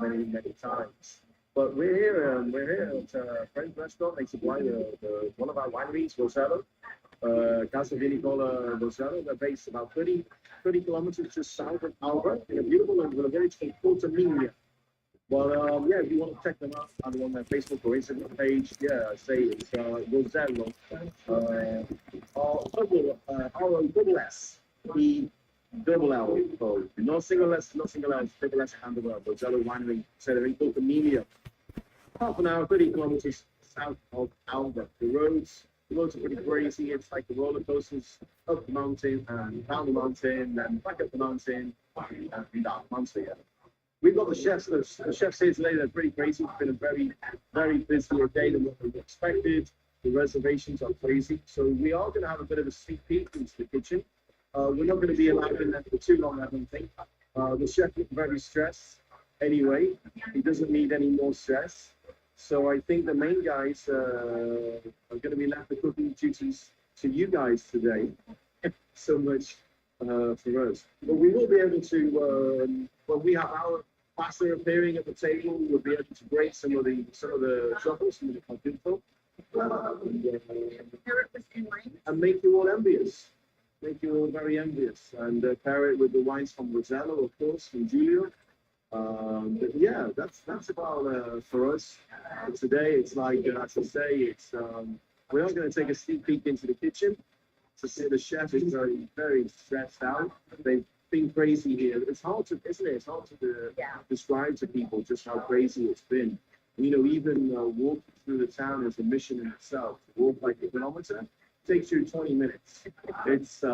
many times. But we're here at French restaurant. They supply one of our wineries, Rosello, Casa Vinicola Rosello. They're based about 30 kilometers just south of Alba in a beautiful little village called Portamiglia. But yeah, if you want to check them out, either on their Facebook or Instagram page, yeah, I say it's Rosello, double S, E double L, so no single S, no single L, double S and double L. Rosello Winery, so they're in Portamiglia, half an hour, 30 kilometers south of Alba. The roads are pretty crazy. It's like the roller coasters up the mountain and down the mountain, and back up the mountain and down the mountain. Yeah. We've got the chefs. The chefs here today, they're pretty crazy. It's been a very busier day than what we expected. The reservations are crazy. So we are going to have a bit of a sneak peek into the kitchen. We're not going to be allowed in there for too long, I don't think. The chef is very stressed anyway. He doesn't need any more stress. So I think the main guys are going to be left the cooking duties to you guys today. So much for us. But we will be able to, when we have our pasta appearing at the table, we'll be able to break some of the truffles, some of the confitto, and make you all envious. Make you all very envious. And pair it with the wines from Rosello, of course, from Giulio. But yeah, that's about for us today. It's like, as I say, it's we're not going to take a sneak peek into the kitchen. To see the chef is very stressed out. They've been crazy here. It's hard to, isn't it? It's hard to describe to people just how crazy it's been. You know, even walking through the town is a mission in itself. To walk like a kilometer takes you 20 minutes. It's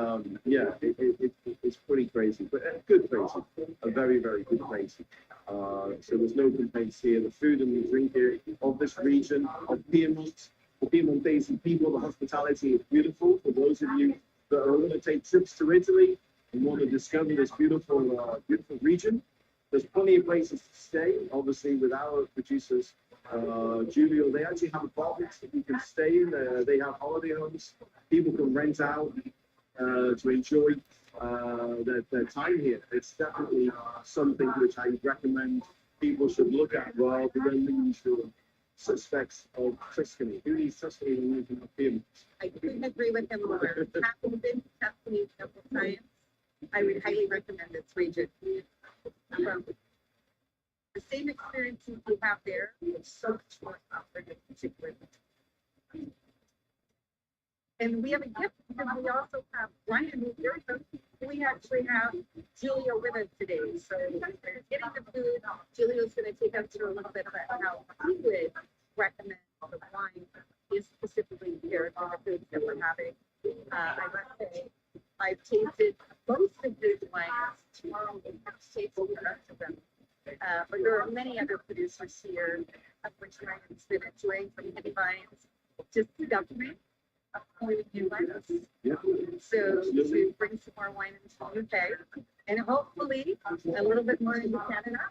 it's pretty crazy, but good crazy, a very good crazy. So there's no complaints here. The food and the drink here of this region of Piedmont, the Piemontese people, the hospitality is beautiful. For those of you that are going to take trips to Italy and want to discover this beautiful region, there's plenty of places to stay. Obviously, with our producers, Giulio, they actually have apartments that you can stay in. They have holiday homes. People can rent out to enjoy their time here. It's definitely something which I recommend people should look at rather than the usual suspects of Tuscany. Who needs Tuscany when you can have Piedmont? I couldn't agree with him more. Having been to Tuscany a couple times, I would highly recommend this region. The same experiences you have there, it's so much more offered in particular. And we have a gift because we also have Ryan, who's very good. We actually have Julia with us today. So getting the food, Julia's going to take us through a little bit about how he would recommend the wine is specifically paired with the foods that we're having. I must say, I've tasted most of these wines. Tomorrow we'll have to taste the rest of them. But there are many other producers here, of which Ryan's been enjoying from Heavy Vines, just discovering a point of view like this. Yeah. So to bring some more wine into the UK and hopefully a little bit more into Canada.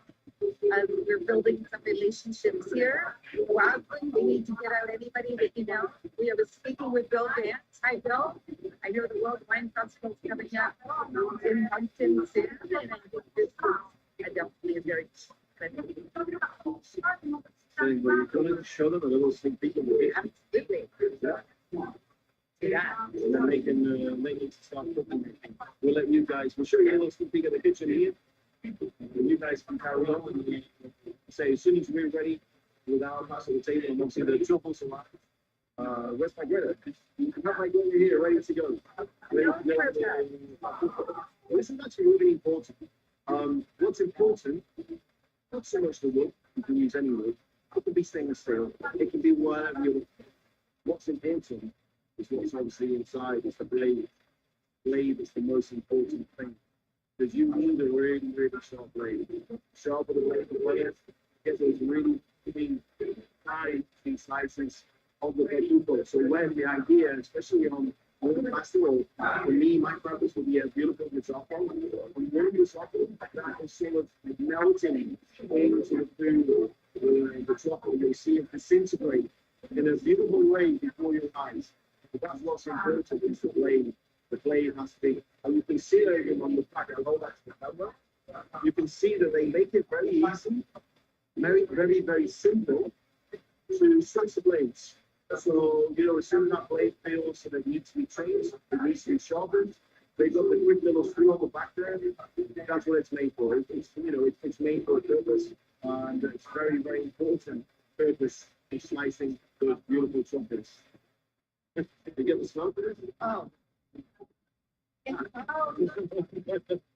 We're building some relationships here. Lastly, we need to get out anybody that you know. We was speaking with Bill Vance. Hi, Bill. I know the World Wine Festival is coming up in Moncton soon, and I think this is definitely a very So we're going to show them a little sneak peek of the kitchen. absolutely. Yeah. And then they can start cooking. We'll let you guys, we'll show you a little sneak peek of the kitchen here. And you guys can carry on and say, as soon as we're ready with our pass on the table, and obviously the truffles and where's my Greta? You can have my Greta here, ready to go. This is actually really important. What's important, not so much the wood, you can use any wood. It can be stainless steel, it can be whatever you want. What's important is what's obviously inside, is the blade. Blade is the most important thing. Because you need a really sharp blade. Sharper the blade, the better. Get those really clean, fine slices of the vegetable. So when the idea, especially on the festival, for me, my purpose will be a beautiful risotto. And when risotto, that is sort of melting into the food, the truffle, you'll see it disintegrate in a beautiful way before your eyes. But that's what's important, is the blade. The blade has to be, and you can see it on the back. I'll hold that to the camera. You can see that they make it very easy very simple to slice the blades. So, as soon as that blade feels that it needs to be trained, it needs to be sharpened, they got the quick little screw on the back there. That's what it's made for. It's made for a purpose, and it's very important purpose in slicing those beautiful trumpets. You get the smell for this? Oh. Oh,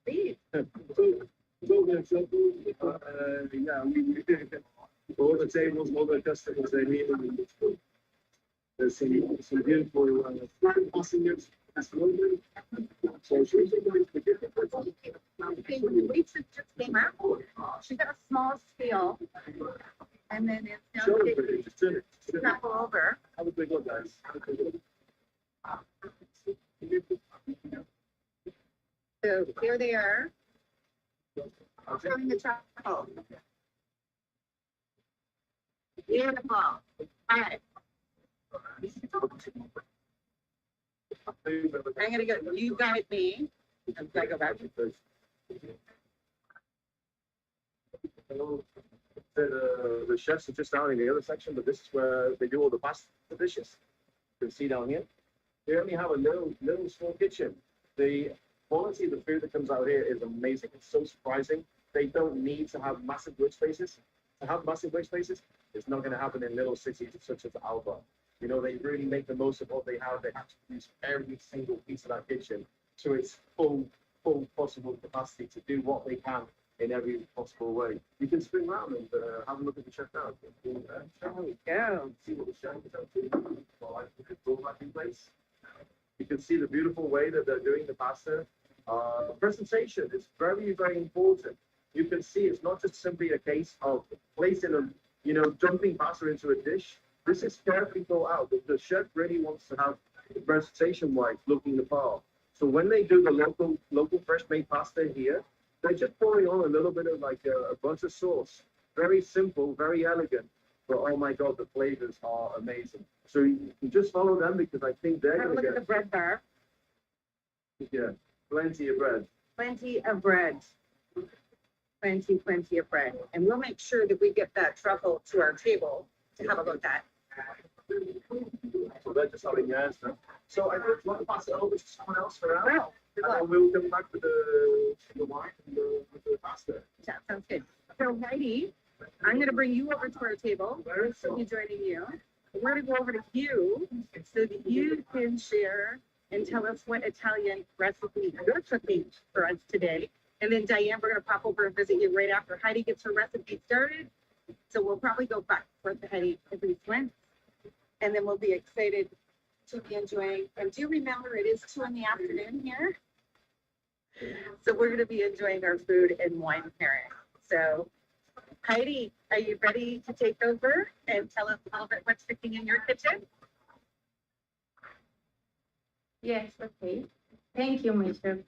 please. Yeah, all the tables, all the customers, they need them. There's some beautiful passengers this morning. So she's going to get The weights that just came out. She got a small scale, and then it's now show it, just turn it. snap over. Have a big look, guys. So here they are, showing the truffle. Beautiful. All right. I'm gonna go. You guide me. I'm gonna go back. The chefs are just down in the other section, but this is where they do all the pasta dishes. You can see down here. They only have a little small kitchen. The quality of the food that comes out here is amazing. It's so surprising. They don't need to have massive workspaces. To have massive workspaces, it's not going to happen in little cities such as Alba. They really make the most of what they have. They have to use every single piece of that kitchen to its full possible capacity to do what they can in every possible way. You can spin around and have a look at the chef now. There we go. See what the chef is up to while I put it all back in place. You can see the beautiful way that they're doing the pasta. Presentation is very important. You can see it's not just simply a case of placing dumping pasta into a dish. This is carefully thought out. The chef really wants to have the presentation-wise looking the part. So when they do the local fresh-made pasta here, they're just pouring on a little bit of like a bunch of sauce. Very simple, very elegant. But oh my God, the flavors are amazing. So you can just follow them because I think they're Have a going to look at get the bread bar. plenty of bread. Plenty of bread. Plenty of bread. And we'll make sure that we get that truffle to our table to have a look at. So they're just having theirs now. So I think want to pass it over to someone else for now. Wow. And then we'll come back with the wine and the pasta. That sounds good. So Heidi, I'm going to bring you over to our table. So be joining you. We're going to go over to you so that you can share and tell us what Italian recipe you're cooking for us today. And then Diane, we're going to pop over and visit you right after Heidi gets her recipe started. So we'll probably go back and forth to Heidi every once. And then we'll be excited to be enjoying. And do remember, it is 2 p.m. here. So we're going to be enjoying our food and wine pairing. So Heidi, are you ready to take over and tell us a little bit what's cooking in your kitchen? Yes, okay. Thank you, Michelle.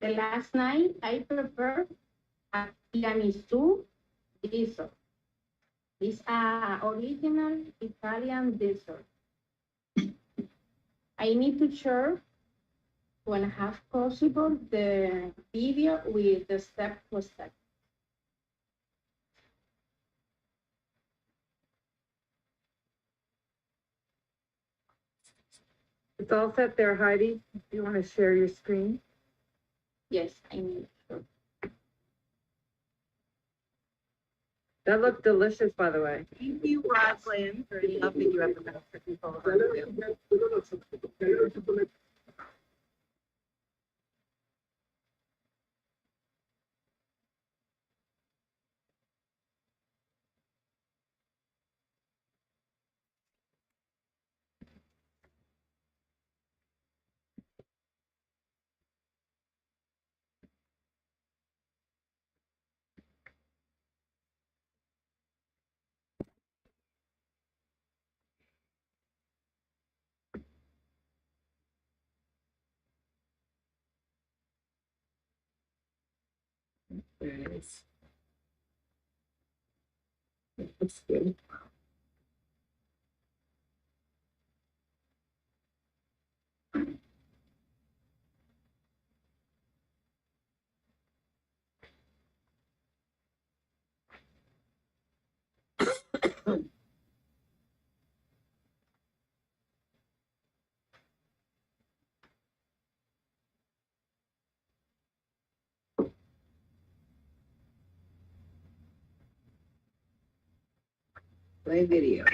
The last night I prepared a tiramisu dessert. It's an original Italian dessert. I need to share when I have possible the video with the step by step. It's all set there, Heidi. If you want to share your screen. Yes, I need to. That looked delicious, by the way. Thank you, Roslyn. Very lovely you have the best for people. There it is. Looks good. Play video.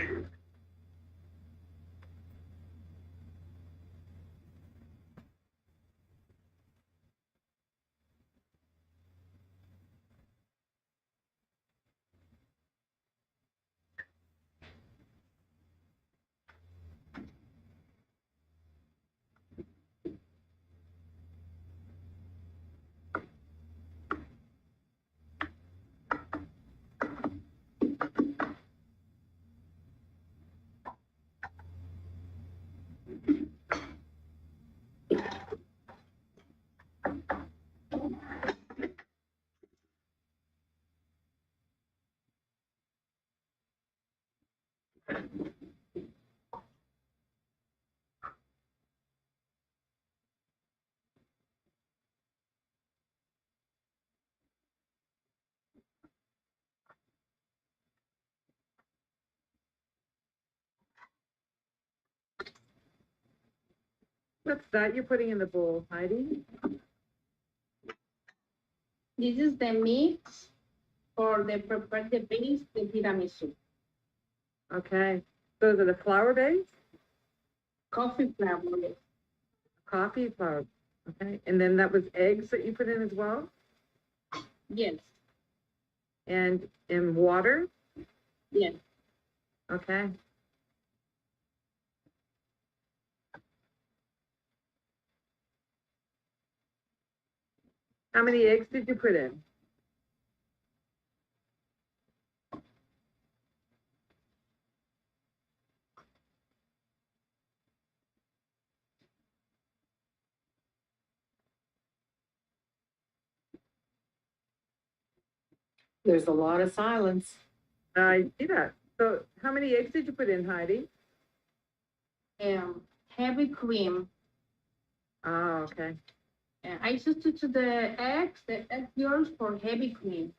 What's that you're putting in the bowl, Heidi? This is the mix for the prepare the base, the tiramisu. Okay. So is it a flour base? Coffee flavor. Coffee flour. Okay. And then that was eggs that you put in as well? Yes, And in water? yes. Okay. How many eggs did you put in? There's a lot of silence. I see that. So how many eggs did you put in, Heidi? Heavy cream. Oh, okay. I substitute the egg yolks for heavy cream.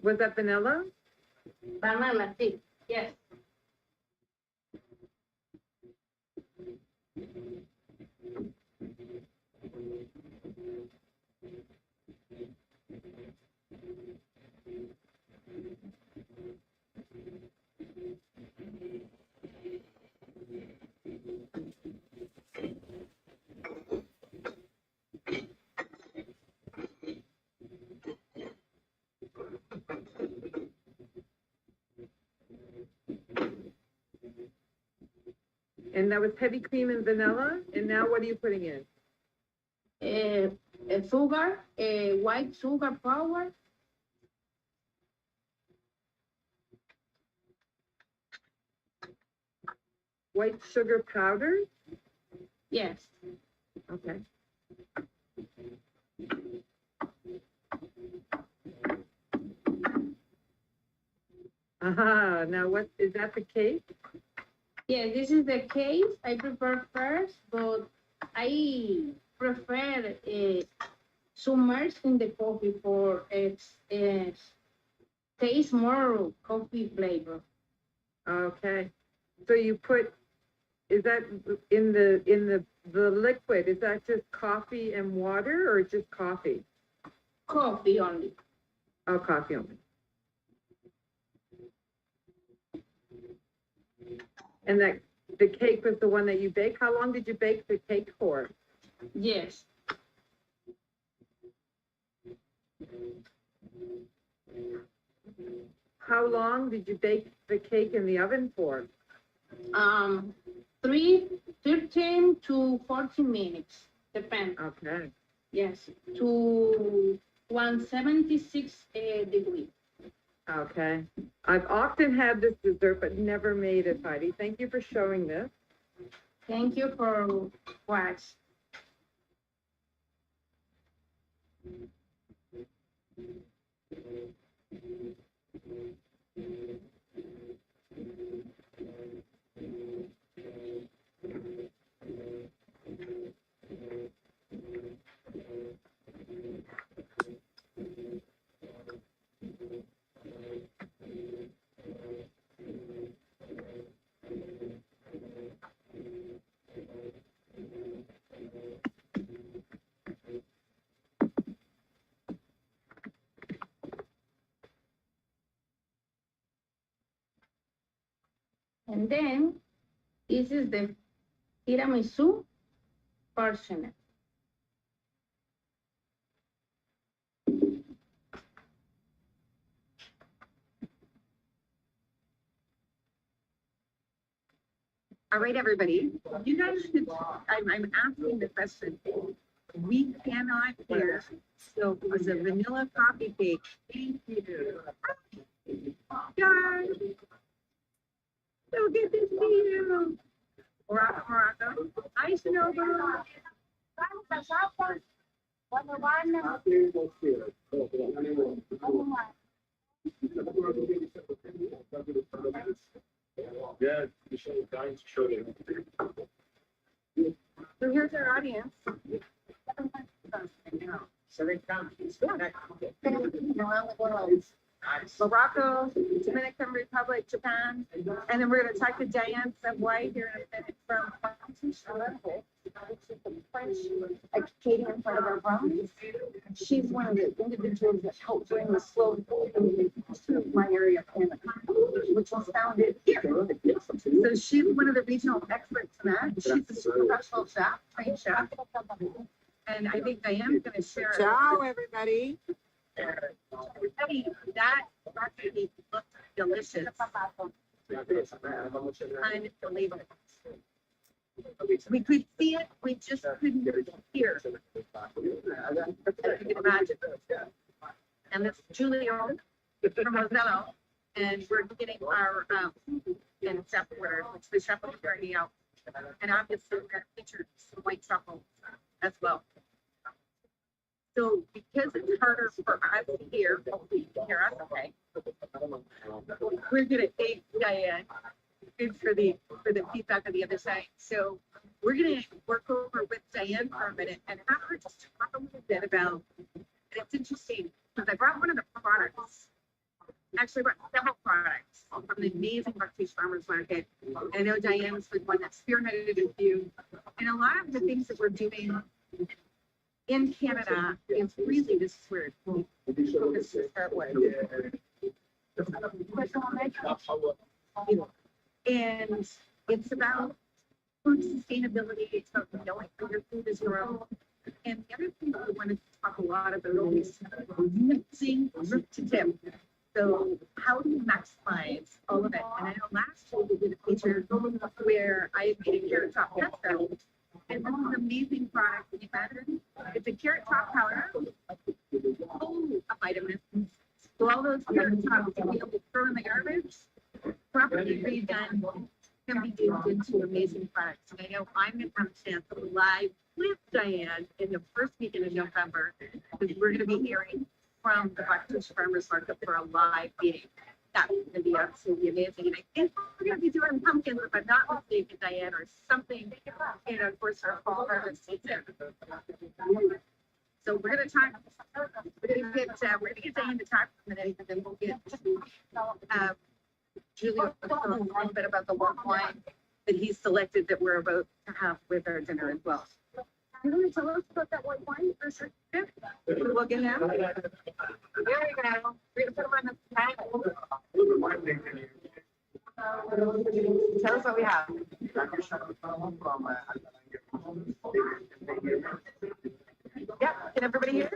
Was that vanilla? Banana, sí. Yes. And that was heavy cream and vanilla. And now what are you putting in? Sugar, white sugar powder. White sugar powder? Yes. Okay. Aha, now what, is that the cake? Yeah, this is the case I prepared first, but prefer submerged in the coffee for its taste more coffee flavor. Okay, so you put, is that in the liquid, is that just coffee and water or just coffee? Coffee only. Oh, coffee only. And that, the cake was the one that you baked? How long did you bake the cake for? Yes. How long did you bake the cake in the oven for? 13 to 14 minutes, depends. Okay. Yes, to 176 degree. Okay. I've often had this dessert, but never made it, Heidi. Thank you for showing this. Thank you for watching. And then this is the tiramisu portion. All right, everybody, you guys should, I'm asking the question. We cannot hear, so it was a vanilla coffee cake. Thank you. Guys, so good to see you. Morocco. Hi, Snowball. Yeah, Michelle Alcorn showed it. So here's our audience. So they come. Around the world. Morocco, Dominican Republic, Japan, and then we're going to talk to Diane Savoy here in a minute from French, educating in front of our brownies. She's one of the individuals that helped bring the slow food to my area of Canada, which was founded here. So she's one of the regional experts in that. She's a professional chef, trained chef. And I think Diane's going to share. Ciao, everybody. That recipe looks delicious. Unbelievable. We could see it, we just couldn't hear. As you can imagine. And this is Julia from Rosello, and we're getting our in step order, which the chef will be already out. And obviously we're going to feature some white truffle as well. So because it's harder for us to hear, hopefully you can hear us okay. We're gonna thank Diane for the feedback on the other side. So we're gonna work over with Diane for a minute and have her just talk a little bit about, and it's interesting because I brought one of the products. Actually, I brought several products from the amazing Buckfish Farmers Market. I know Diane's the one that spearheaded it with you. And a lot of the things that we're doing in Canada is really, this is where this to start with. And it's about food sustainability, it's about knowing that your food is your own. And the other thing that we wanted to talk a lot about is mixing root to tip. So how do you maximize all of it? And I know last year we did a feature where I made a carrot top pesto. And this is an amazing product. Can you imagine? It's a carrot top powder full of vitamins. So all those carrot tops to be able to throw in the garbage, properly redone, can be used into amazing products. And I know I'm going to have a chance to live with Diane in the first weekend of November, because we're going to be hearing from the Buckfish Farmers Market for a live meeting. That's gonna be absolutely amazing. And I think we're gonna be doing pumpkins, if I'm not mistaken, Diane, or something, you know, of course, our fall harvest season. So we're gonna talk, we're gonna get Diane to talk for a minute, and then we'll get to, Julia, a little bit about the white wine that he selected that we're about to have with our dinner as well. You want to tell us about that white wine for sure? We'll get him. There you go. We're gonna put him on the panel. Tell us what we have. Yeah, can everybody hear?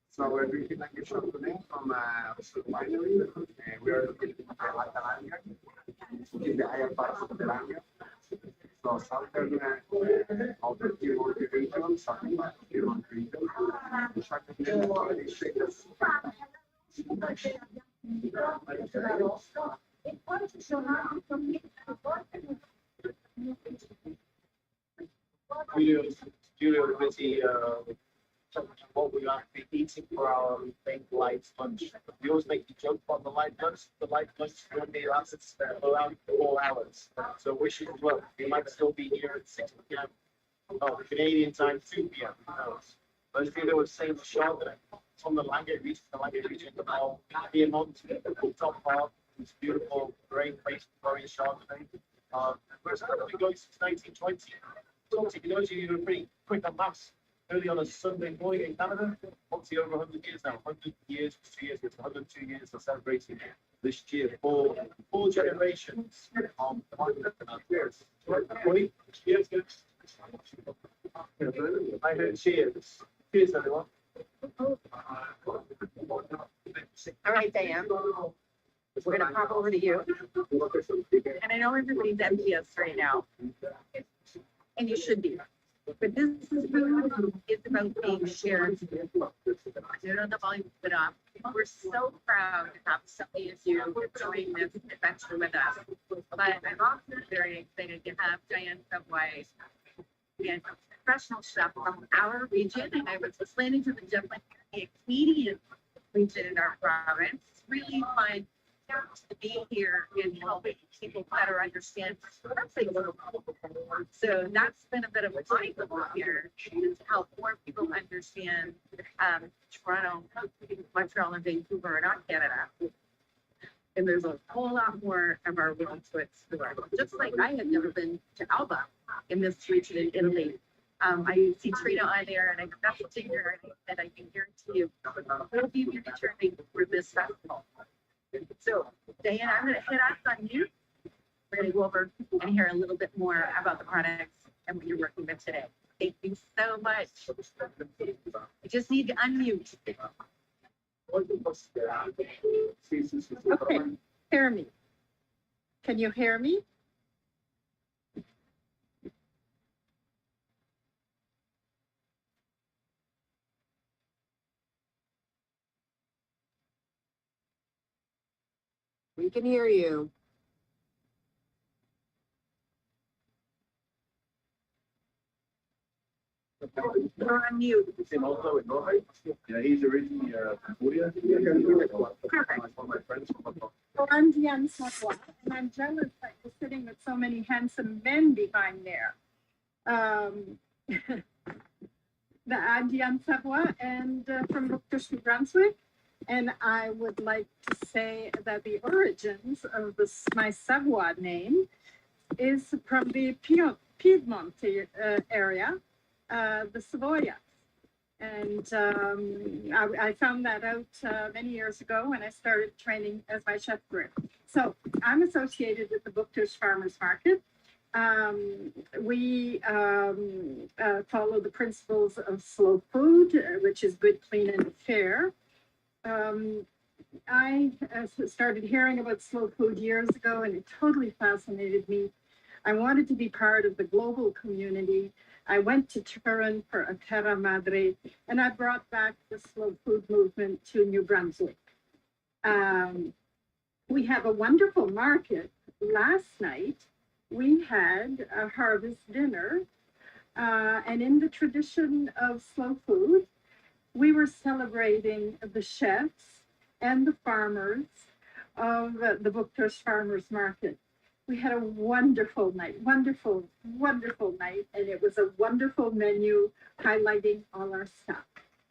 So we're drinking like a shot today from winery. We are looking at Altalania, in the higher parts of the Lania. So southern of the Piedmont region, southern Piedmont region. The Chardonnay already shaped us. Julio busy what we are eating for our main light lunch. We always make the joke about the light lunch. The light lunch only lasts around 4 hours. So wish you well. We might still be here at 6 p.m. Oh, Canadian time, 2 p.m. Who knows? But I think they were saying the Chardonnay from the Langhe region, the whole Piedmont, the top part, it's beautiful, great place for Chardonnay. Whereas I've been going since 1920. So, you know, you were pretty quick on maths. Early on a Sunday morning in Canada, obviously over 100 years now, 100 years, 2 years, it's 102 years, we're celebrating this year. Four generations of cheers. Cheers, guys. I heard cheers. Cheers, everyone. All right, Diane. We're gonna pop over to you. And I know everybody's envious right now. And you should be. But this is food is about being shared. I don't know the volume put up. We're so proud to have somebody as you join this adventure with us. But I'm also very excited to have Diane Subway, and professional chef from our region. And I was explaining to the gentleman, the Canadian region in our province. It's really fun to be here and helping people better understand. So that's been a bit of a my goal here, is to help more people understand Toronto, Montreal, and Vancouver, not Canada. And there's a whole lot more of our world to explore. Just like I had never been to Alba in this region in Italy. I see Trina on there, and I got to take her, and I can guarantee you, it'll be returning for this festival. So, Diane, I'm going to hit us on you. We're going to go over and hear a little bit more about the products and what you're working with today. Thank you so much. I just need to unmute. Okay, hear me. Can you hear me? We can hear you. You're on mute. Yeah, he's originally from Korea. One of my friends from Hong Kong. So I'm Diane Savoie, and I'm jealous that you're sitting with so many handsome men behind there. I'm Diane Savoie, and from Bouctouche, New Brunswick. And I would like to say that the origins of my Savoie name is from the Piedmont area, the Savoia. And I found that out many years ago when I started training as my chef career. So I'm associated with the Bouctouche Farmers Market. We follow the principles of slow food, which is good, clean, and fair. I started hearing about slow food years ago, and it totally fascinated me. I wanted to be part of the global community. I went to Turin for a Terra Madre, and I brought back the slow food movement to New Brunswick. We have a wonderful market. Last night, we had a harvest dinner, and in the tradition of slow food, we were celebrating the chefs and the farmers of the Buktosh Farmers Market. We had a wonderful night, wonderful, wonderful night, and it was a wonderful menu highlighting all our stuff.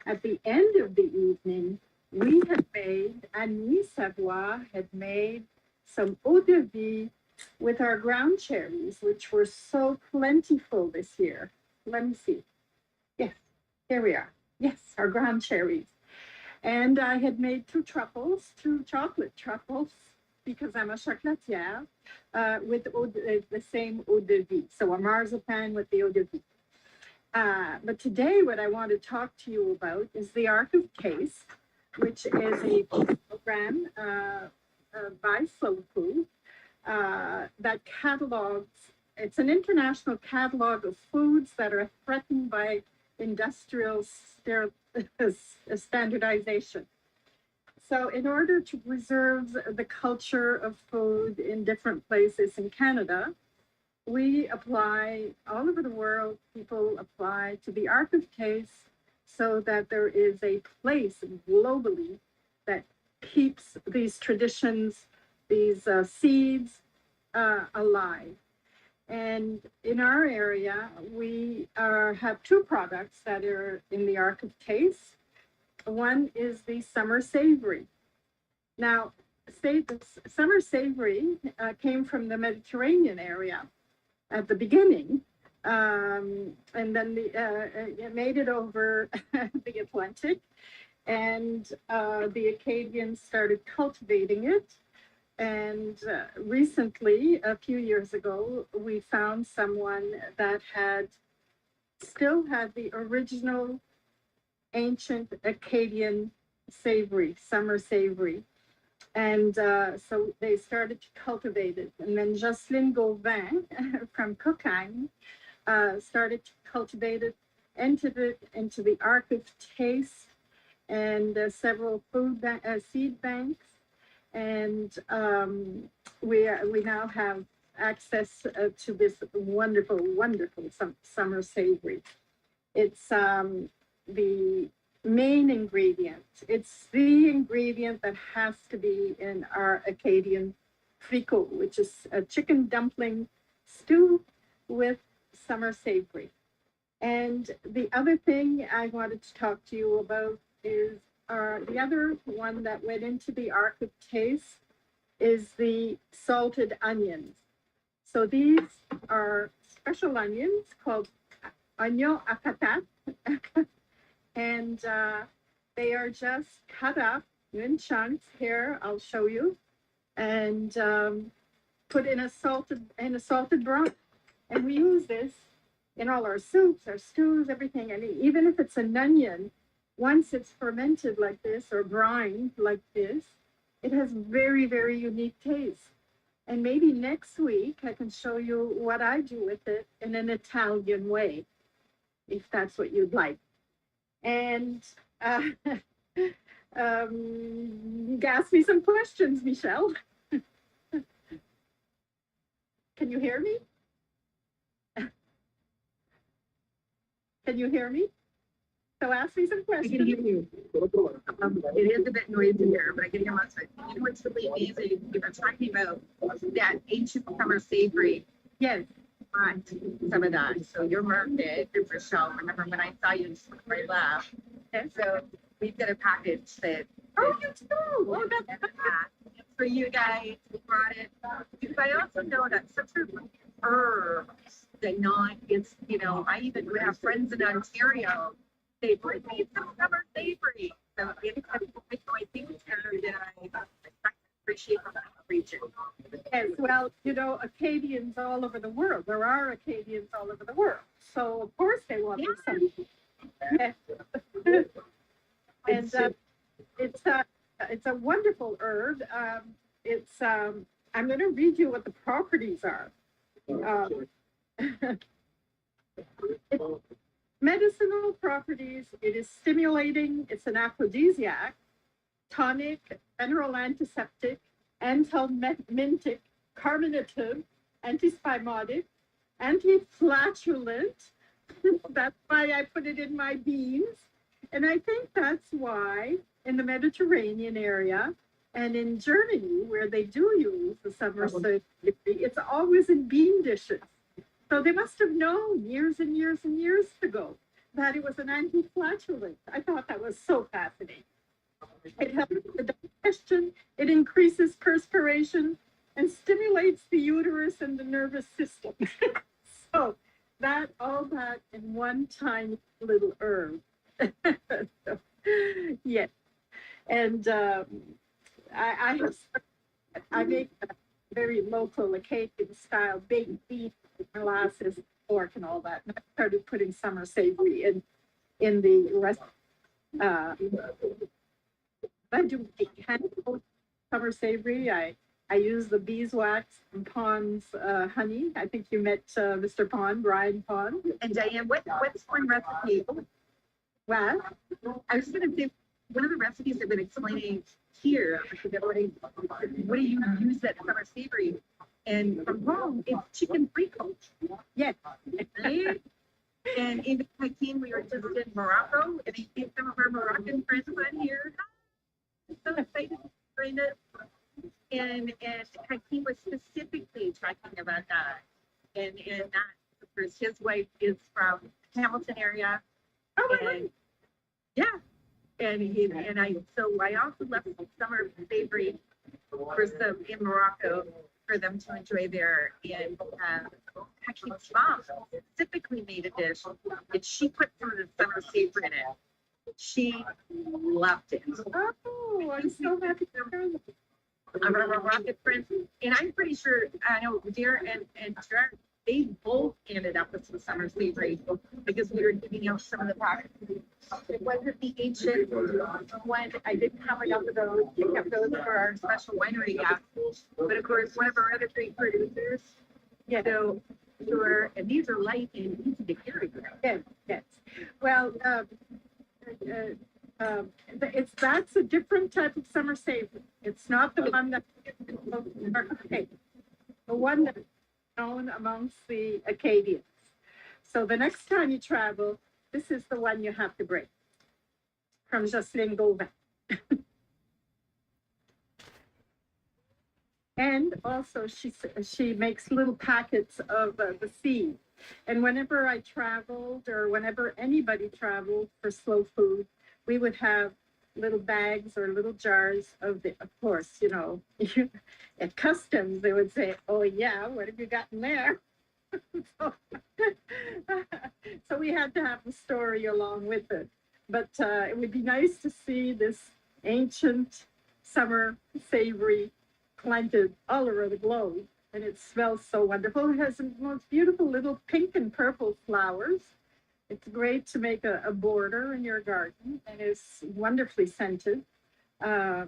At the end of the evening, we had made, Annie Savoie had made some eau de vie with our ground cherries, which were so plentiful this year. Let me see. Yes, here we are. Yes, our ground cherries. And I had made two chocolate truffles, because I'm a chocolatière, with the same eau de vie. So a marzipan with the eau de vie. But today, what I want to talk to you about is the Ark of Taste, which is a program by Slow Food that catalogs, it's an international catalog of foods that are threatened by industrial standardization. So in order to preserve the culture of food in different places in Canada, we apply, all over the world, people apply to the Ark of Taste so that there is a place globally that keeps these traditions, these seeds alive. And in our area, we have two products that are in the Ark of Taste. One is the Summer Savory. Now, the Summer Savory came from the Mediterranean area at the beginning, and then it made it over the Atlantic, and the Acadians started cultivating it. And recently, a few years ago, we found someone that still had the original ancient Acadian savory, summer savory. And so they started to cultivate it. And then Jocelyn Gauvin from Cocagne started to cultivate it, entered it into the Ark of Taste and several seed banks. And we now have access to this wonderful, wonderful summer savory. It's the main ingredient. It's the ingredient that has to be in our Acadian fricot, which is a chicken dumpling stew with summer savory. And the other thing I wanted to talk to you about is the other one that went into the Ark of Taste is the salted onions. So these are special onions called oignon à patate, and they are just cut up in chunks. Here, I'll show you, and put in a salted brine. And we use this in all our soups, our stews, everything. And even if it's an onion, once it's fermented like this or brined like this, it has very, very unique taste. And maybe next week I can show you what I do with it in an Italian way, if that's what you'd like. And you ask me some questions, Michelle. Can you hear me? Can you hear me? So ask me some questions. I can hear you. It is a bit noisy here, but I can hear most of it. You know what's really amazing? We were talking about that ancient summer savory. Yes. Some of that. So your market, Michelle, remember when I saw you in my lab? And so we've got a package that. Oh, you too. Oh, that's for you guys. We brought it. Because I also know that such herbs that it's, I even would have friends in Ontario. They bring me some summer savory. So it's I think that I appreciate from that region. Yes, well, Acadians all over the world. There are Acadians all over the world. So of course they want some. Yeah. And it's a wonderful herb. I'm going to read you what the properties are. Medicinal properties, it is stimulating, it's an aphrodisiac, tonic, mineral antiseptic, anthelmintic, carminative, antispasmodic, anti-flatulent. That's why I put it in my beans. And I think that's why in the Mediterranean area. And in Germany, where they do use the summer savory, it's always in bean dishes. So they must have known years and years and years ago that it was an anti-flatulent. I thought that was so fascinating. It helps with digestion, it increases perspiration, and stimulates the uterus and the nervous system. So that, all that in one tiny little herb. So, yes. And I make a very local Acadian style baked beef with molasses, pork, and all that. And I started putting summer savory in the rest. I do handle summer savory. I use the beeswax and Pond's honey. I think you met Mr. Pond, Brian Pond. And Diane, what's one recipe? Well, I was gonna say, one of the recipes I've been explaining here, what do you use that summer savory? And from home, it's chicken fricot. yes. Right? And in Hakeem, we were just in Morocco, and I think some of our Moroccan friends on here. So excited to find it. And Hakeem was specifically talking about that. And that, of course, his wife is from Hamilton area. Oh, And yeah. And I also left some summer savory for some in Morocco for them to enjoy there. And Hakeem's mom specifically made a dish and she put some of the summer savory in it. She loved it. Oh, I'm so happy to hear that. Our Moroccan friends, and I'm pretty sure, I know Dear and Gerard, they both ended up with some summer savory because we were giving out some of the products. It wasn't the ancient one. I didn't have enough of those. We kept those for our special winery guests. But of course, one of our other great producers. Yeah. So sure, and these are light and easy to carry. Yes, yes. Well, that's a different type of summer savory. It's not the one that, okay, the one that's known amongst the Acadians. So the next time you travel, this is the one you have to bring from Jocelyn Gauvin. And also she makes little packets of the seed. And whenever I traveled or whenever anybody traveled for slow food, we would have little bags or little jars of course, you know, at customs, they would say, oh yeah, what have you got in there? So we had to have the story along with it. But it would be nice to see this ancient summer savory planted all over the globe. And it smells so wonderful. It has the most beautiful little pink and purple flowers. It's great to make a border in your garden, and it's wonderfully scented. So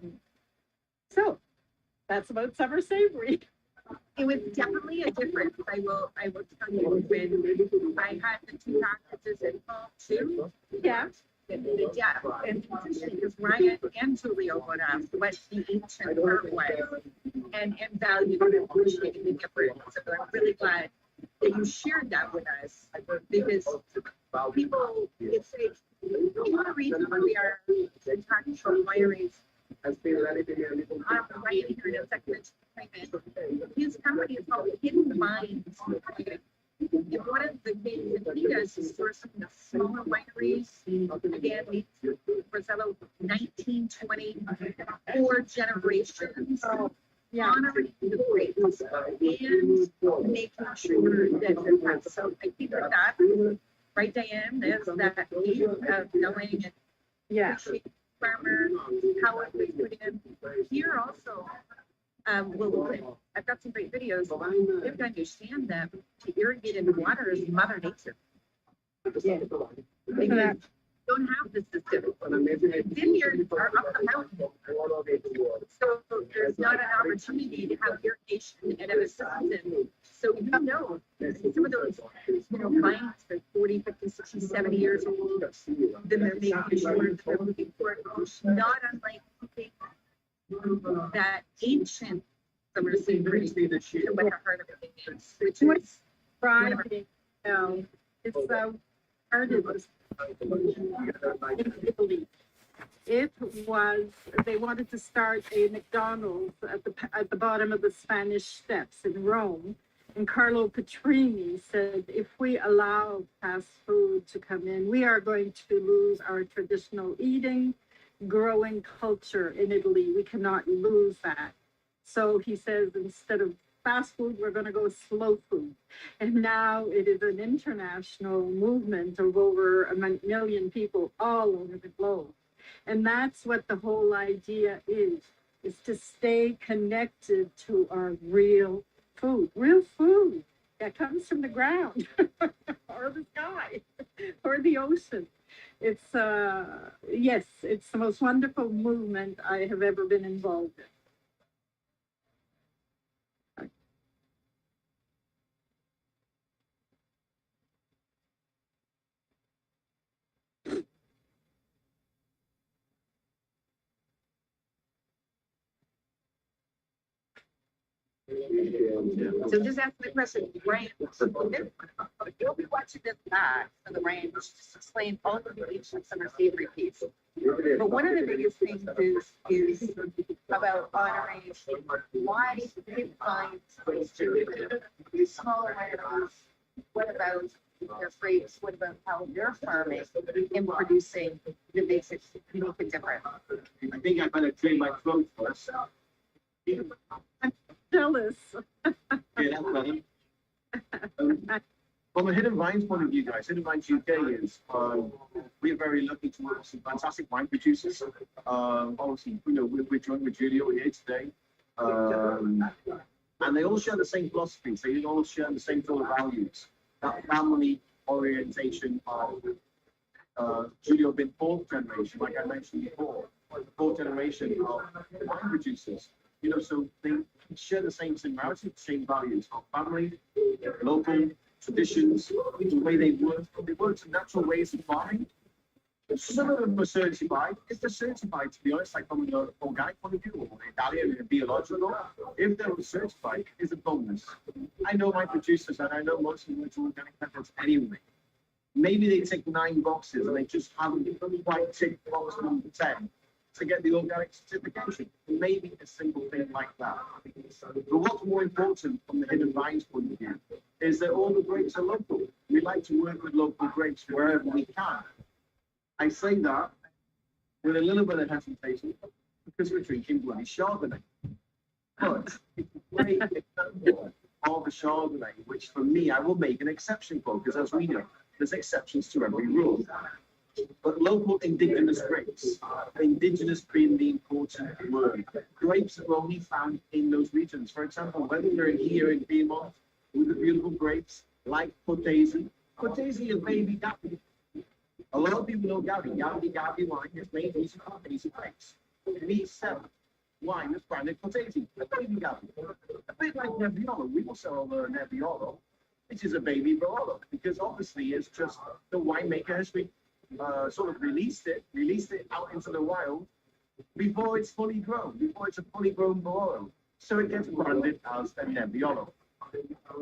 that's about summer savory. It was definitely a difference. I will tell you, when I had the two packages in fall too. Yeah. Yeah, and it's interesting because Ryan and Julio would ask what the ancient herb was and valued and appreciated the difference. So I'm really glad that you shared that with us because people, it's like, one of the reasons why we are talking about wineries. Ryan here in a second, his company is called Hidden Minds. And one of the things that he does is source some of the smaller wineries. Again, Rosello, 1920, 4 generations. Yeah. Honoring the grapes and making sure that they're passed. So I think that, right, Diane, there's that need of knowing and Yeah. appreciating farmer, how it was put in. Here also, I've got some great videos. You have to understand that to irrigate in water is Mother Nature. Yeah. Because you don't have the system. Vineyards are up the mountain. So there's not an opportunity to have irrigation and have a system. So you know, some of those, vines are 40, 50, 60, 70 years old. Then they're making sure that they're moving forward. Not unlike that ancient summer scenery to what the heart of it is, which is Friday. It's started in Italy. It was, they wanted to start a McDonald's at the bottom of the Spanish Steps in Rome. And Carlo Petrini said, if we allow fast food to come in, we are going to lose our traditional eating, growing culture in Italy. We cannot lose that. So he says, instead of fast food, we're going to go slow food. And now it is an international movement of over a million people all over the globe. And that's what the whole idea is to stay connected to our real food that comes from the ground or the sky or the ocean. It's, yes, it's the most wonderful movement I have ever been involved in. So just asking the question, range. You'll be watching this back for the range, just explain all the relations and our savory piece. But one of the biggest things is about honoring why it finds smaller items. What about their grapes? What about how they're farming and producing that makes it unique and different? I think I better clear my throat first. Jealous. Yeah, that's better. From a Hidden Vines point of view, guys, Hidden Vines UK is, we're very lucky to work with some fantastic wine producers. Obviously, you know, we're joined with Julio here today. And they all share the same philosophies. They all share the same sort of values. That family orientation of Julio being fourth generation, like I mentioned before, fourth generation of wine producers. You know, so they share the same similarities, the same values of family, local traditions, the way they work in natural ways of farming. Some of them are certified. If they're certified, to be honest, like from an organic point of view, or Italian and biological, if they're certified, it's a bonus. I know my producers, and I know most of them are organic methods anyway. Maybe they tick 9 boxes, and they just haven't quite ticked box number 10. To get the organic certification, maybe a simple thing like that. But what's more important from the Hidden Vines point of view is that all the grapes are local. We like to work with local grapes wherever we can. I say that with a little bit of hesitation because we're drinking bloody Chardonnay. But it's a great example of a Chardonnay, which for me, I will make an exception for, because as we know, there's exceptions to every rule. But local indigenous grapes, indigenous being the important word, grapes are only found in those regions. For example, whether you're here in Piedmont with the beautiful grapes like Cortese is baby Gavi. A lot of people know Gavi wine is made using Cortese grapes. We sell wine that's branded Cortese, a baby Gavi. A bit like Nebbiolo, we will sell Nebbiolo, which is a baby Barolo, because obviously it's just the winemaker has been sort of released it out into the wild before it's fully grown, before it's a fully grown Barolo. So it gets branded as a Nebbiolo.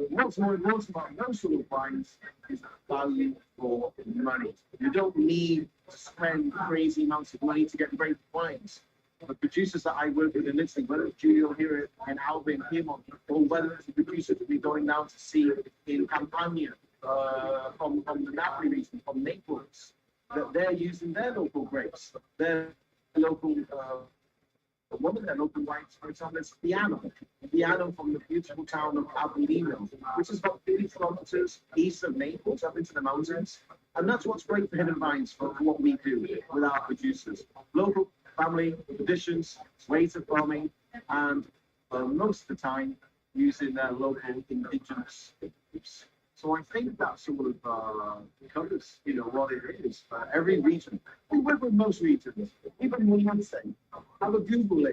What's more important about those sort of wines is value for money. You don't need to spend crazy amounts of money to get great wines. The producers that I work with in Italy, whether it's Giulio here in Alba in Piedmont, or whether it's the producers that we're going down to see in Campania, from the Napoli region, from Naples, that they're using their local grapes, their local, one of their local wines, for example, is Piano from the beautiful town of Avellino, which is about 30 kilometers east of Naples, up into the mountains. And that's what's great for Hidden Vines, for what we do with our producers. Local family traditions, ways of farming, and most of the time using their local indigenous groups. So I think that sort of covers, you know, what it is for every region. We work with most regions, even Molise. Have a Google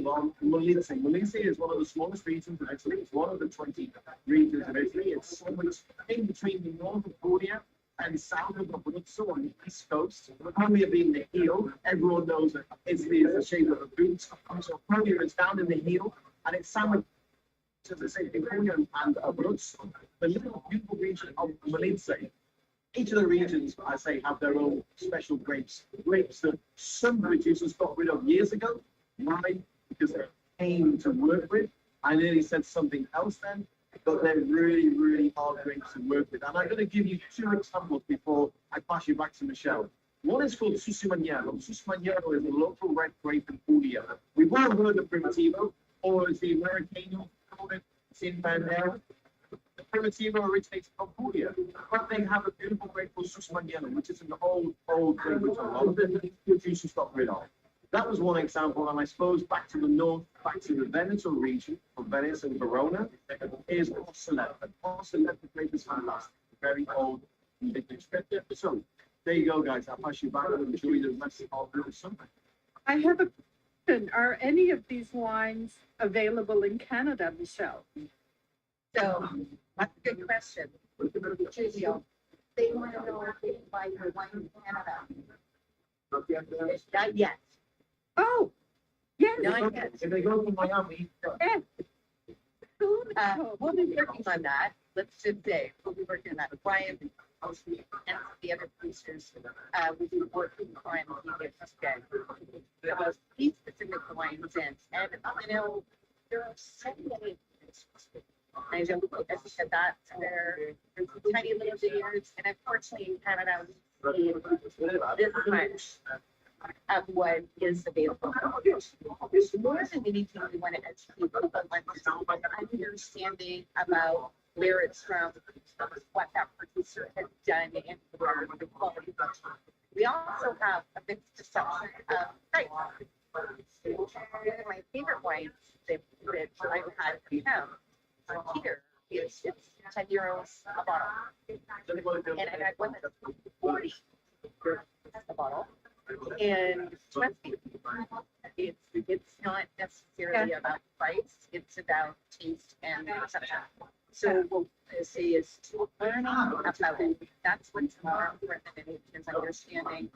on Molise. Molise is one of the smallest regions of Italy. It's one of the 20 regions of Italy. It's somewhere in between the north of Puglia and south of Abruzzo on the east coast. Puglia being the heel, everyone knows that Italy is the shape of a boot. So Puglia is down in the heel, and it's sandwiched, as I say, in Puglia and Abruzzo, the little beautiful region of Molise. each of the regions, I say, have their own special grapes. Grapes that some producers got rid of years ago. Why? Because they're a pain to work with. I nearly said something else then, but they're really, really hard grapes to work with. And I'm going to give you two examples before I pass you back to Michelle. One is called Susumagnano. Susumagnano is a local red grape in Puglia. We've all heard of Primitivo, or as the Americano called it, Sinfandel. The Primitivo originates from Puglia, but they have a beautiful grape called Susumagnano, which is an old grape which a lot of the producers got rid of. That was one example, and I suppose back to the north, back to the Veneto region, from Venice and Verona, is Porceletta. Porceletta grape is fantastic, very old vintage grape. So there you go, guys. I'll pass you back and enjoy the rest of the summer. I have a question. Are any of these wines available in Canada, Michelle? So that's a good question. Julio, they want to know if they can buy your wine in Canada. Not yet. Oh, yes. Not yet. If they go to Miami, Yes. We'll be working on that. Let's just say, we'll be working on that. Brian and the other producers, we'll be working on getting this again. Because these specific wines in, and you know, there are so many. I don't, as I said, that there's tiny little vineyards, and unfortunately in Canada, we see this much of what is available. More than anything, we want to educate people on understanding about where it's from, what that producer has done, and where the quality comes from. We also have a mixed perception of price. One of my favorite wines that I've had from him here is it's 10 euros a bottle. And I had one that's 40 a bottle. And trust me, it's not necessarily about price, it's about taste and perception. So what I say is learning about it. That's what's more important than anything is understanding.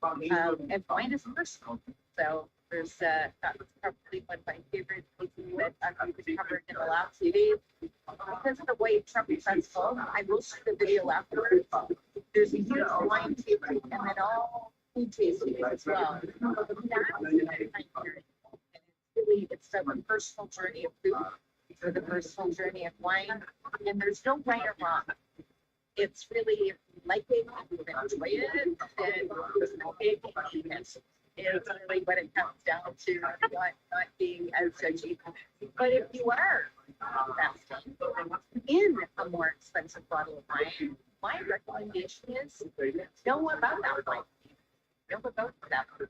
And wine is personal. So there's that was probably one of my favorite places that I've covered in the last few days. Because of the White Trumpet Festival, I will shoot a video afterwards. There's a huge wine tasting and then all food tasting as well. It's a personal journey of food, or the personal journey of wine, and there's no right or wrong. It's really, if you like it, if you enjoy it, then it's really what it comes down to, not being as judgy. But if you are investing in a more expensive bottle of wine, my recommendation is know about that wine. Know about that. So if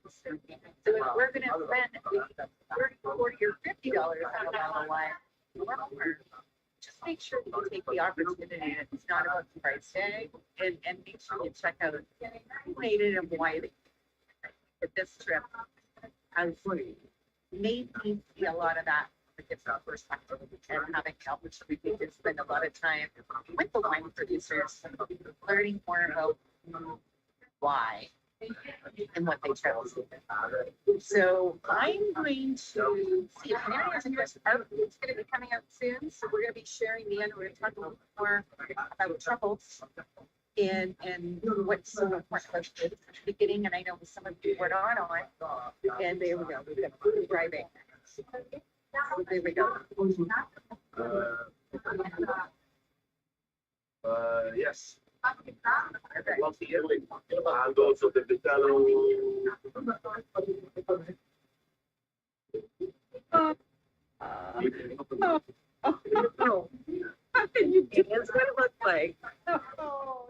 we're going to spend $30, $40, or $50 on a bottle of wine, or just make sure that you take the opportunity. It's not about the price tag, and make sure you check out native wine. But this trip has made me see a lot of that different perspective, and having the opportunity to spend a lot of time with the wine producers, learning more about why and what they chose. So I'm going to see if anyone has interest. It's going to be coming out soon, so we're going to be sharing the end. We're going to talk a little more about truffles and what's so important about it at the beginning. And I know some of you were not on, and there we go. We've got food driving. So there we go. Yes. Algo sobre el pescado. How can you do It's what it looks like. Oh,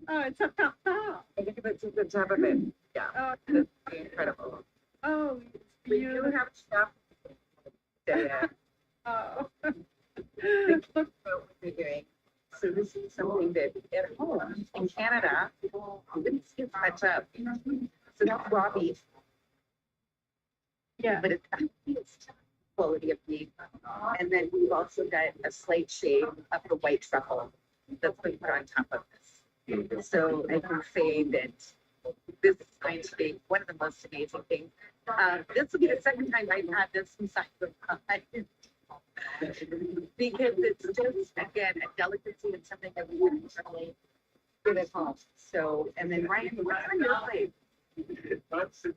it's a papa. I think that's the top of it. Yeah, it's incredible. Oh, it's We do beautiful. have stuff. Yeah. Oh. Look what we're doing. So this is something that at home in Canada, didn't get much up. So that's raw beef, Yeah. but it's quality of beef. And then we've also got a slight shade of the white truffle that's been put on top of this. So I can say that this is going to be one of the most amazing things. This will be the second time I've had this inside the pie. Because it's just, again, a delicacy and something that we wouldn't normally good at home. So, and then Ryan, what's on your plate?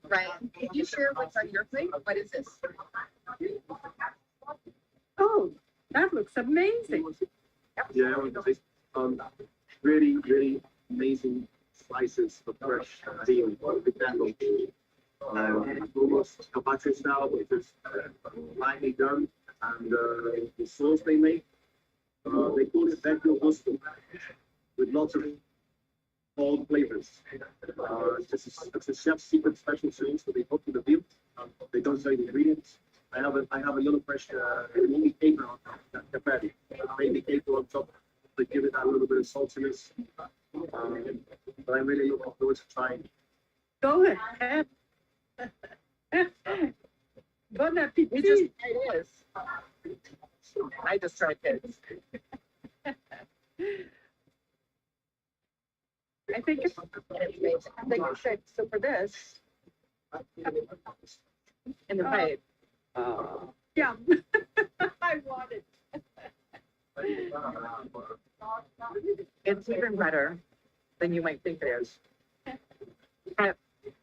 Ryan, can you share what's on your plate? What is this? Oh, that looks amazing. Yeah, really, really amazing slices of fresh veal with that almost carpaccio style, which is lightly done, and the sauce they make, they call it vecchio gusto, with lots of bold flavors. It's a chef's secret special sauce that they put in the veal. They don't say the ingredients. I have a little fresh mini caper on top, capetti, baby caper on top. They give it that little bit of saltiness. But I really look forward to trying. Go ahead. Bon appetit. It is. I just tried this. I think it's, Like I said, so for this, in the pipe, yeah. I want it. it's even better than you might think it is.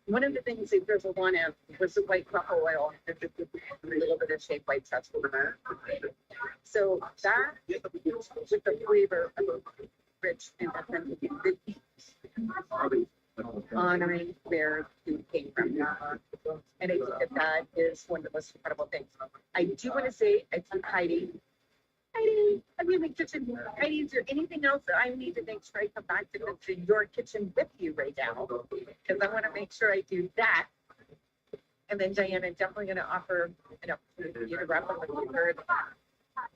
One of the things they drizzled on it was the white truffle oil, and just a little bit of shaved white truffle. So that with the flavor of rich and authentic, honoring where food came from. And I think that is one of the most incredible things. I do want to say, I think Heidi, I'm in the kitchen. Heidi, is there anything else that I need to make sure I come back to your kitchen with you right now? Because I want to make sure I do that. And then Diane, I'm definitely going to offer an opportunity for you to wrap up what you heard.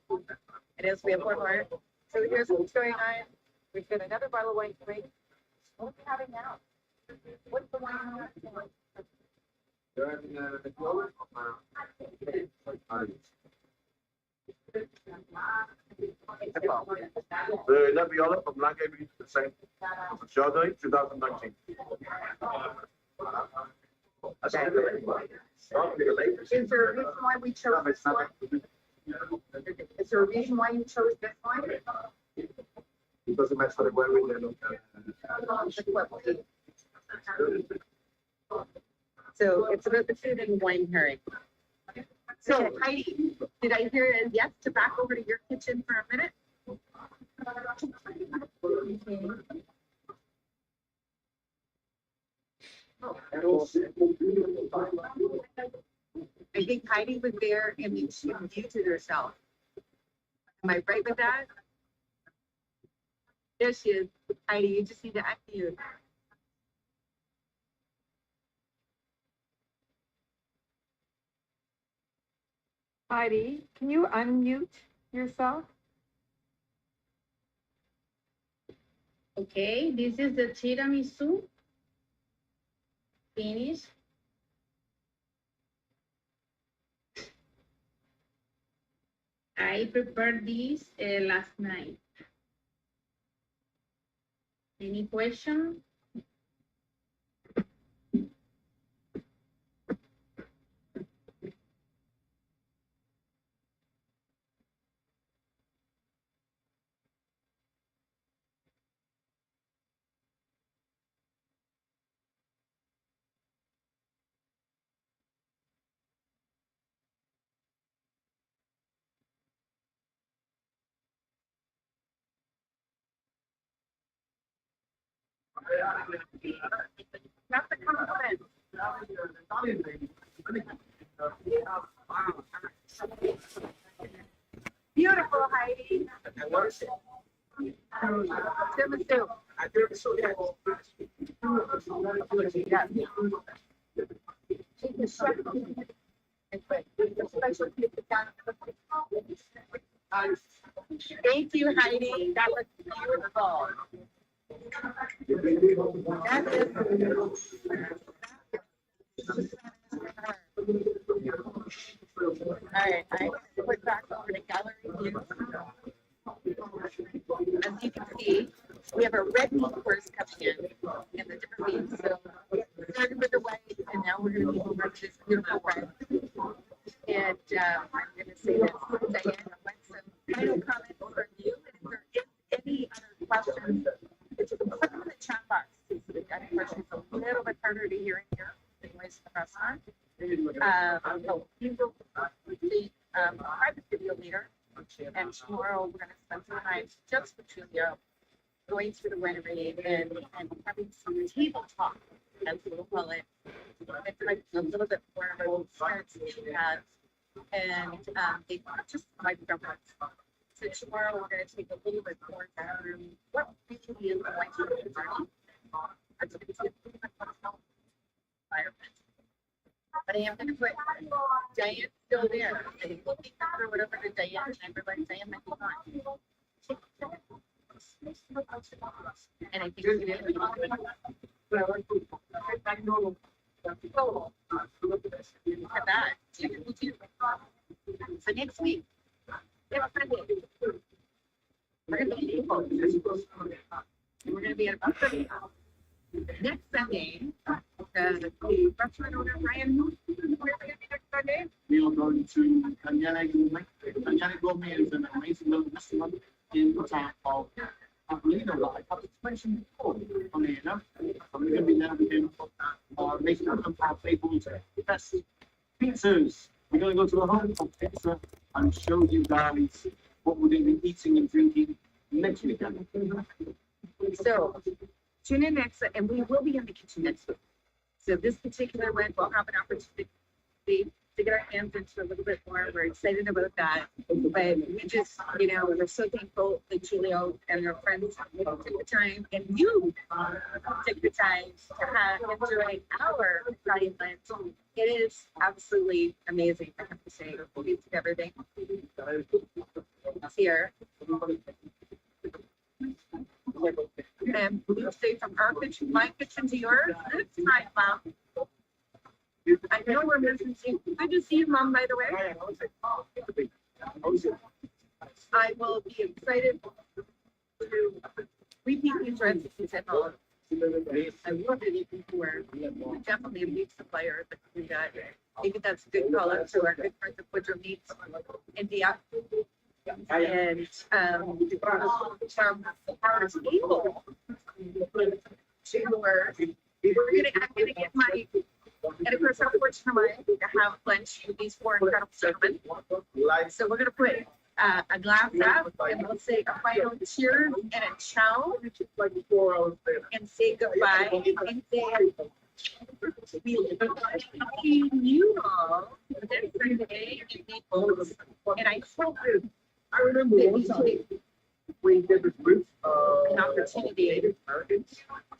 And as we have one more, so here's what's going on. We've got another bottle of wine to make. What are we having now? What's the wine we're having? The Nebbiolo from Blanc Avenue, the same. Chardonnay, 2019. Is there a reason why we chose this one? Is there a reason why you chose this one? Because it matches very well with the So it's about the food and wine pairing. So Heidi, did I hear a yes to back over to your kitchen for a minute? I think Heidi was there and then she muted herself. Am I right with that? There she is. Heidi, you just need to unmute. Heidi, can you unmute yourself? Okay, this is the tiramisu. Finished. I prepared this last night. Any question? Not the compliment. Beautiful, Heidi. Tiramisu. Thank you, Heidi. That was beautiful. That is. All right, I put back over to gallery view. As you can see, we have a red meat course coming in the different meats. So we started with the white, and now we're going to move over to this beautiful red. And I'm going to say this, Diane, what's some final comments from you? And if there is any other questions that you can put No, he's a private video leader. And tomorrow we're gonna spend some time just with Julia, going through the winery and having some table talk, as we'll call it. It's like a little bit more of an experience that she has. And they just like governments. So tomorrow we're gonna take a little bit more down what really is the wine journey. It's gonna be a environment. But I am gonna put Diane still there. And we'll take her whatever to Diane, and everybody, Diane might be fine. And I think we're gonna be at that. So next week, next Sunday, we're gonna be able. We're gonna be at about 30. Next Sunday, the restaurant owner, Ryan, where are we gonna be next Sunday? We are going to Daniele Gourmet. Daniele Gourmet is an amazing little restaurant in the town of Avellino that I've mentioned before. Funny enough, I'm going to be there with him, making up our favorite best pizzas. We're going to go to a home of pizza and show you guys what we're going to be eating and drinking next weekend. So tune in next, and we will be in the kitchen next week. So this particular one, we'll have an opportunity to get our hands into a little bit more. We're excited about that. But we just, we're so thankful that Julio and her friends took the time, and you took the time to enjoy our Friday lunch. It is absolutely amazing, I have to say. We've everything here. And we stay from our kitchen, my kitchen to yours. It's time, Mom. I know we're missing you. Good to see you, Mom, by the way. I will be excited to repeat these recipes at home. I love it before. Definitely a meat supplier, but we got, maybe that's a good call out to our good friends of Woodrow Meats, India. And from our table I'm gonna get my, and of course, unfortunately, to have lunch with these four incredible gentlemen. So we're gonna put a glass up, and we'll say a final cheers and a ciao, and say goodbye, and say we love you all this Sunday in Naples, and I hope that We did this group, an opportunity to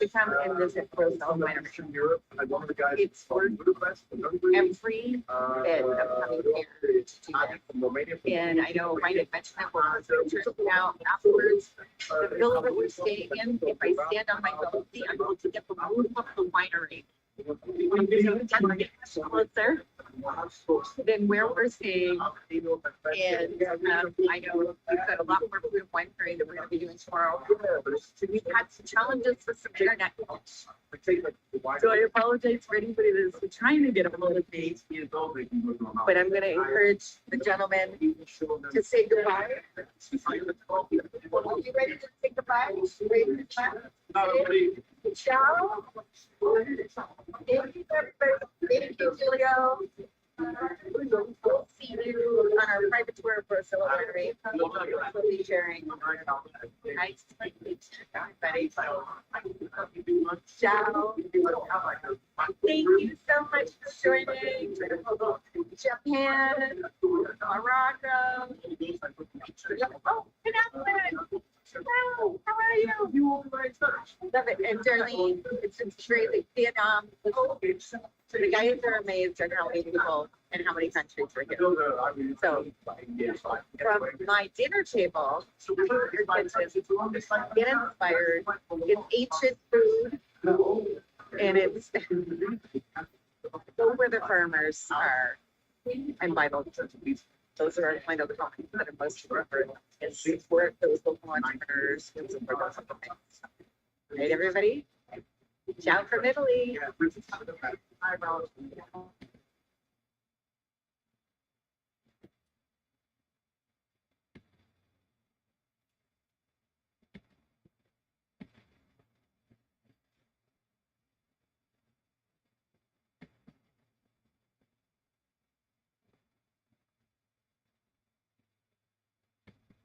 come and visit Roselle Winery. in Europe. I one of the guys. It's worth Budapest, every bit of coming here to do that. And I know Ryan had mentioned that we're pictures now afterwards. The building that we're staying in, if I stand on my balcony, I'm able to get the roof of the winery. Closer than where we're staying. And I know we've got a lot more food and wine pairing that we're going to be doing tomorrow. We've had some challenges with some internet. So I apologize for anybody that's trying to get a hold of me. But I'm going to encourage the gentleman to say goodbye. Are you ready to say goodbye? Ready to say ciao. Thank you, everybody. Thank you, Julio. We'll see you on our private tour of Roselle Winery. We'll be sharing. Nice to meet everybody. Ciao. Thank you so much for joining. Japan, Morocco. Oh, good afternoon. Hello, how are you? Love it. And Darlene, it's great that Vietnam. The guys are amazed at how many people and how many countries we're here. So from my dinner table, get inspired. It's ancient food, and it's go where the farmers are. And Bible. Those are kind of the topics that are most remembered. And support those local entrepreneurs and support those other things. Right, everybody? Ciao from Italy.